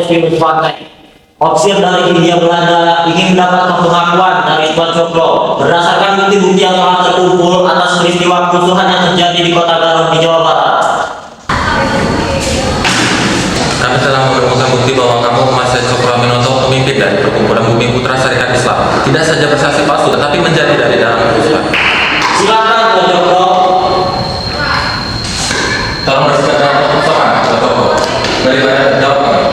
Muslimus Pantai. Opsir dari Hindia Belanda ingin mendapatkan pengakuan dari Tuan Cokro berdasarkan bukti-bukti yang telah terkumpul atas peristiwa kerusuhan yang terjadi di Kota Garut di Jawa Barat. Kami telah menemukan bukti bahwa kamu Mas Cokro Aminoto, pemimpin dari Perkumpulan Bumi Putra Syarikat Islam, tidak saja bersaksi palsu tetapi menjadi dari dalam kerusuhan. Silakan Tuan Cokro. Tolong bersikap dalam kekosongan, Tuan Cokro. Daripada jawab kami.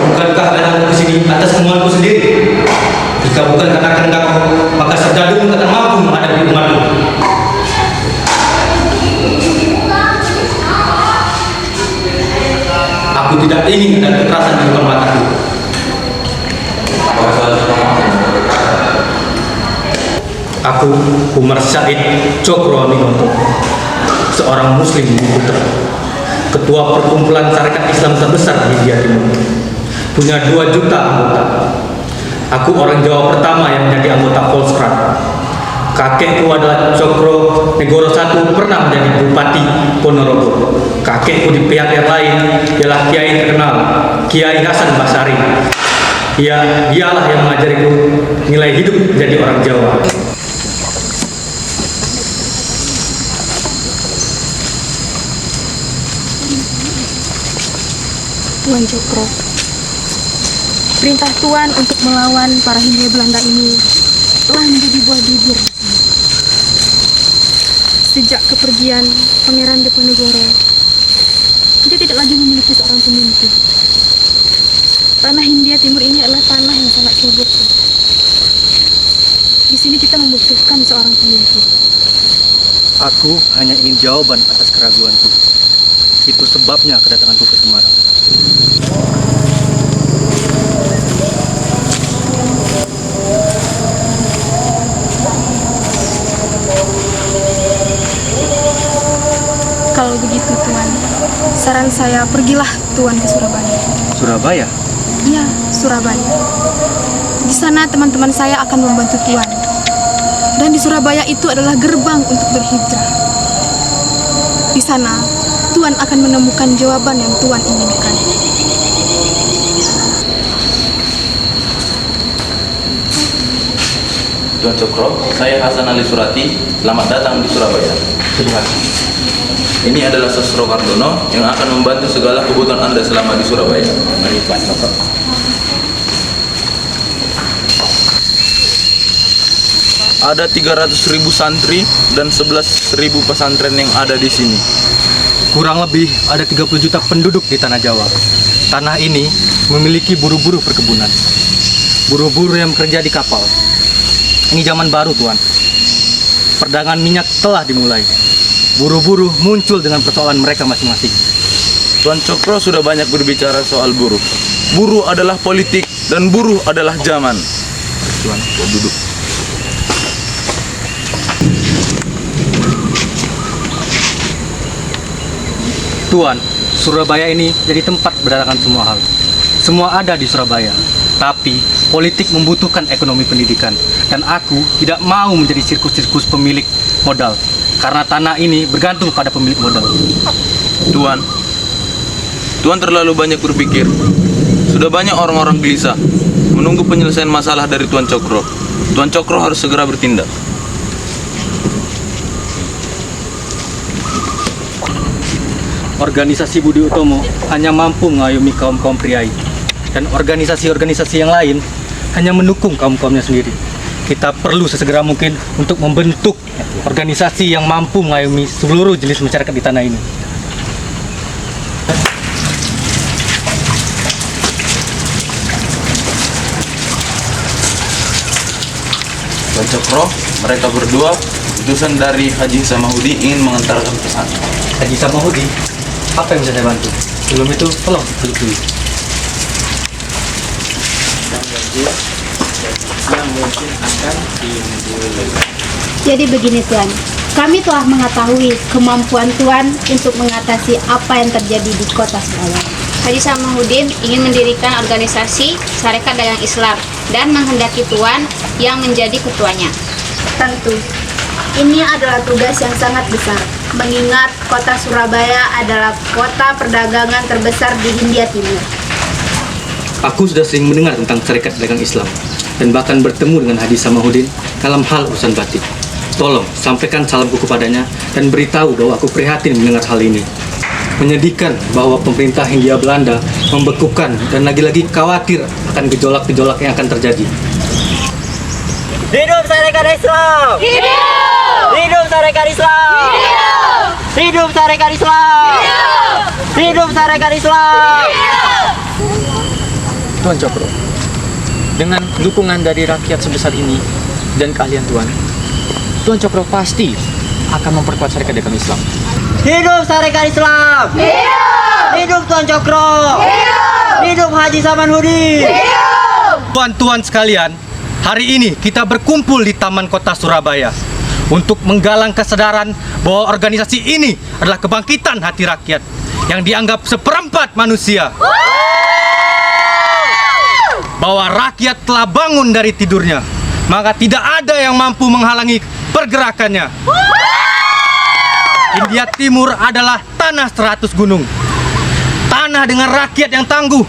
Bukankah datangku ke sini atas kemauanku sendiri? Jika bukan karena kehendakku, maka serdadu tak akan mampu menghadapi umatku. Aku tidak ingin ada kekerasan di depan mataku. Apakah saudara mau? Aku Umar Syahid Cokro Aminoto, seorang Muslim Bumi Putra, Ketua Perkumpulan Syarikat Islam terbesar di India Timur, punya 2 juta anggota. Aku orang Jawa pertama yang menjadi anggota Volkskrant. Kakekku adalah Cokro Negoro I, pernah menjadi Bupati Ponorogo. Kakekku di pihak yang lain ialah Kiai terkenal, Kiai Hasan Basari. Dialah yang mengajariku nilai hidup menjadi orang Jawa. Tuan Cokro, perintah Tuan untuk melawan para Hindia Belanda ini telah menjadi buah bibir. Sejak kepergian Pangeran Diponegoro, kita tidak lagi memiliki seorang pemimpin. Tanah Hindia Timur ini adalah tanah yang sangat subur. Di sini kita membutuhkan seorang pemimpin. Aku hanya ingin jawaban atas keraguanku. Itu sebabnya kedatanganku ke Semarang. Kalau begitu Tuan, saran saya pergilah Tuan ke Surabaya. Surabaya? Iya, Surabaya. Di sana teman-teman saya akan membantu Tuan. Dan di Surabaya itu adalah gerbang untuk berhijrah. Di sana, Tuan akan menemukan jawaban yang Tuan inginkan. Tuan Cokro, saya Hasan Ali Surati. Selamat datang di Surabaya. Terima kasih. Ini adalah Sosro Kardono yang akan membantu segala kebutuhan Anda selama di Surabaya. Mari Pak Cokro. Ada 300.000 santri dan 11.000 pesantren yang ada di sini. Kurang lebih ada 30 juta penduduk di Tanah Jawa. Tanah ini memiliki buru-buru perkebunan. Buru-buru yang bekerja di kapal. Ini zaman baru, Tuan. Perdagangan minyak telah dimulai. Buru-buru muncul dengan persoalan mereka masing-masing. Tuan Cokro sudah banyak berbicara soal buruh. Buruh adalah politik dan buruh adalah zaman. Tuan, duduk. Tuan, Surabaya ini jadi tempat berdatangan semua hal. Semua ada di Surabaya. Tapi politik membutuhkan ekonomi pendidikan. Dan aku tidak mau menjadi sirkus-sirkus pemilik modal. Karena tanah ini bergantung pada pemilik modal. Tuan terlalu banyak berpikir. Sudah banyak orang-orang gelisah menunggu penyelesaian masalah dari Tuan Cokro. Tuan Cokro harus segera bertindak. Organisasi Budi Utomo hanya mampu mengayomi kaum-kaum priai. Dan organisasi-organisasi yang lain hanya mendukung kaum-kaumnya sendiri. Kita perlu sesegera mungkin untuk membentuk organisasi yang mampu mengayomi seluruh jenis masyarakat di tanah ini. Tuan Cokro, mereka berdua utusan dari Haji Samahudi ingin mengantarkan pesan. Haji Samahudi, apa yang bisa saya bantu? Sebelum itu, tolong duduk dulu. Yang mungkin akan timbul. Jadi begini Tuan, kami telah mengetahui kemampuan Tuan untuk mengatasi apa yang terjadi di kota Surabaya. Haji Samahudin ingin mendirikan organisasi Syarikat Dagang Islam dan menghendaki Tuan yang menjadi ketuanya. Tentu, Ini adalah tugas yang sangat besar, mengingat kota Surabaya adalah kota perdagangan terbesar di Hindia Timur. Aku sudah sering mendengar tentang Serikat Dagang Islam dan bahkan bertemu dengan Haji Samahuddin dalam hal urusan batik. Tolong sampaikan salamku kepadanya dan beritahu bahwa aku prihatin mendengar hal ini. Menyedihkan bahwa pemerintah Hindia Belanda membekukan dan lagi-lagi khawatir akan gejolak-gejolak yang akan terjadi. Hidup Serikat Islam! Hidup! Hidup Serikat Islam! Hidup! Hidup Serikat Islam! Hidup! Hidup Serikat Islam! Tuan Cokro, dengan dukungan dari rakyat sebesar ini dan keahlian Tuan Cokro pasti akan memperkuat Serikat Dagang Islam. Hidup Serikat Islam! Hidup! Hidup Tuan Cokro! Hidup! Hidup Haji Samahuddin! Tuan-tuan sekalian, hari ini kita berkumpul di Taman Kota Surabaya untuk menggalang kesadaran bahwa organisasi ini adalah kebangkitan hati rakyat yang dianggap seperempat manusia. Bahwa rakyat telah bangun dari tidurnya, maka tidak ada yang mampu menghalangi pergerakannya. Hindia Timur adalah tanah 100 gunung, tanah dengan rakyat yang tangguh.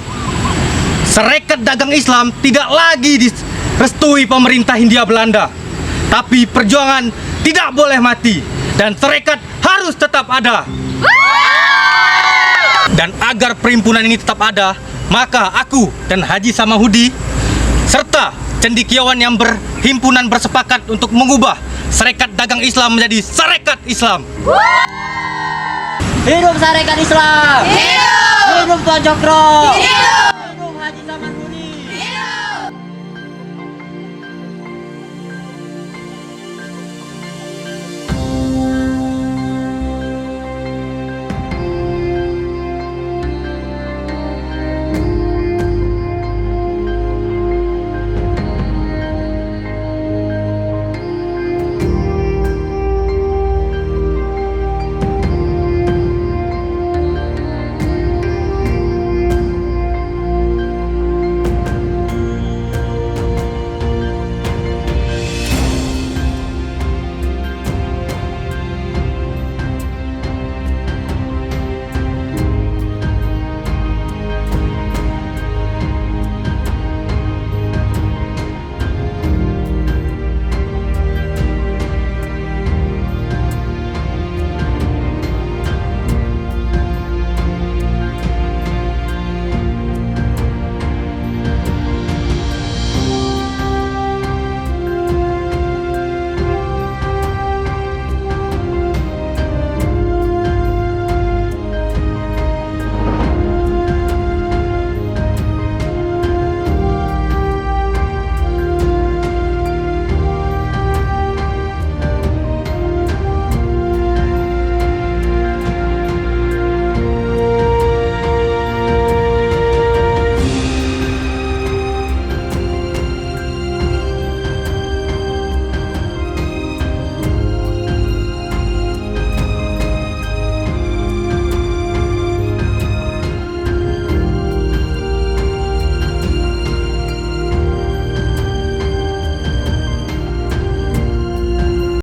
Serikat Dagang Islam tidak lagi direstui pemerintah Hindia Belanda, tapi perjuangan tidak boleh mati dan serikat harus tetap ada. Dan agar perhimpunan ini tetap ada, maka aku dan Haji Samahuddin serta cendekiawan yang berhimpunan bersepakat untuk mengubah Serikat Dagang Islam menjadi Serikat Islam. Hidup Serikat Islam! Hidup! Hidup Tuan Cokro!